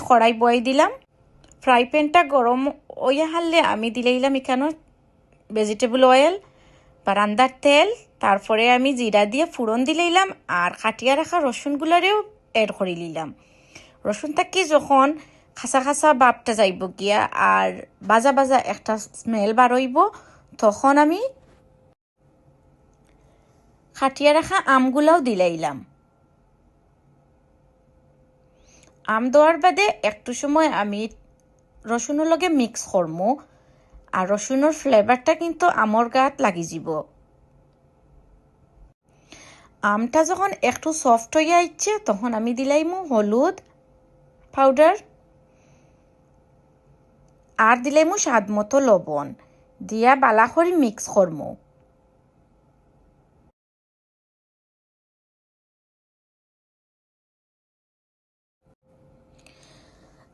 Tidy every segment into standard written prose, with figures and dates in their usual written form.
কড়াই বয়ে দিলাম। ফ্রাই প্যানটা গরম হইয়া হারলে আমি দিলাম এখানে ভেজিটেবল অয়েল বা রান্দার তেল, তারপরে আমি জিরা দিয়ে ফুরন দিলাম আর কাটিয়া রাখা রসুনগুলোরেও এড করে নিলাম। রসুনটা কি যখন খাসা খাসা বাপটা যাইব গিয়া আর বাজা বাজা একটা স্মেল বারইব, তখন আমি কাটিয়া রাখা আমগুলাও দিলাম। আম দেওয়ার বাদে একটু সময় আমি রসুনের লগে মিক্স করমু, আর রসুনের ফ্লেভারটা কিন্তু আমর গাত লাগি যাব। আমটা যখন একটু সফট হইয়া আইছে তখন আমি দিলাইমু হলুদ পাউডার আর দিলাইমু স্বাদ মতো লবণ দিয়া বালা করে মিক্স করমু।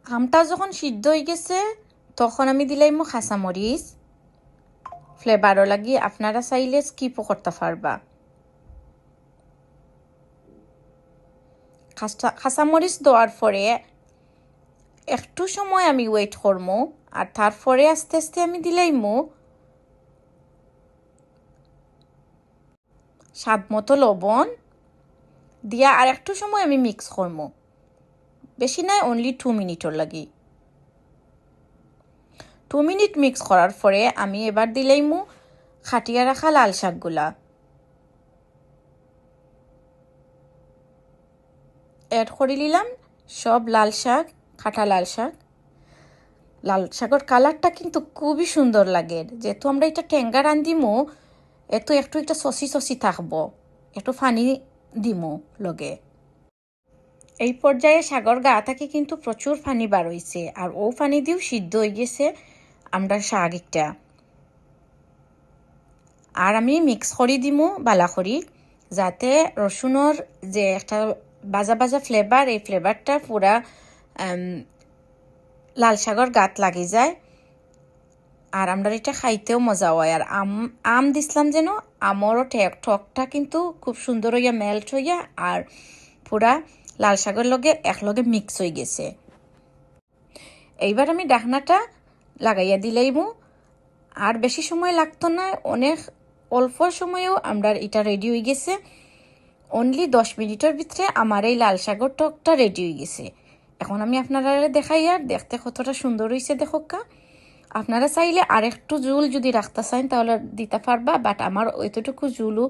আমটা যখন সিদ্ধ হয়ে গেছে তখন আমি দিলাইমু কাঁচামরিচ, ফ্লেভারও লাগি আপনারা চাইলে স্কিপও করতে পারবা। কাঁচামরিচ দেওয়ার পরে একটু সময় আমি ওয়েট করমু, আর তারপরে আস্তে আস্তে আমি দিলাইমু স্বাদ মতো লবণ দিয়া আর একটু সময় আমি মিক্স করমু, বেশি নাই, অনলি 2 মিনিটর লাগি। 2 মিনিট মিক্স করার পরে আমি এবার দিলাইমু খাটিয়া রাখা লাল শাকগুলা এড করে নিলাম। সব লাল শাক, খাটা লাল শাক। লাল শাকের কালারটা কিন্তু খুবই সুন্দর লাগে, যেহেতু আমরা এটা টেঙ্গা রান্ধিমু এত একটু একটা সসি সসি থাকবো, একটু পানি দিমু লগে। এই পর্যায়ে শাকর গা থেকে কিন্তু প্রচুর পানি বার হইছে, আর ও পানি দিয়েও সিদ্ধ হয়ে গেছে আমরা শাক একটা। আর আমি মিক্স করে দিমু বালা করি, যাতে রসুনের যে একটা বাজা বাজা ফ্লেভার, এই ফ্লেভারটা পুরা লাল শাকর গাত লাগি যায়, আর আমরা এটা খাইতেও মজা হয়। আর আম দিছিলাম যেন আমরও টকটা কিন্তু খুব সুন্দর হইয়া মেল্ট হইয়া আর পুরা লাল শাকের লগে একলগে মিক্স হয়ে গেছে। এইবার আমি ডাকনাটা লাগাইয়া দিলাইমু, আর বেশি সময় লাগতো না, অনেক অল্প সময়েও আমরা এটা রেডি হয়ে গেছে। অনলি 10 মিনিটের ভিতরে আমার এই লাল শাকের টকটা রেডি হয়ে গেছে। এখন আমি আপনারা দেখাই আর দেখতে কতটা সুন্দর হয়েছে দেখোকা। আপনারা চাইলে আর একটু জুল যদি রাখতে চান তাহলে দিতে পারবা, বাট আমার এতটুকু জুলও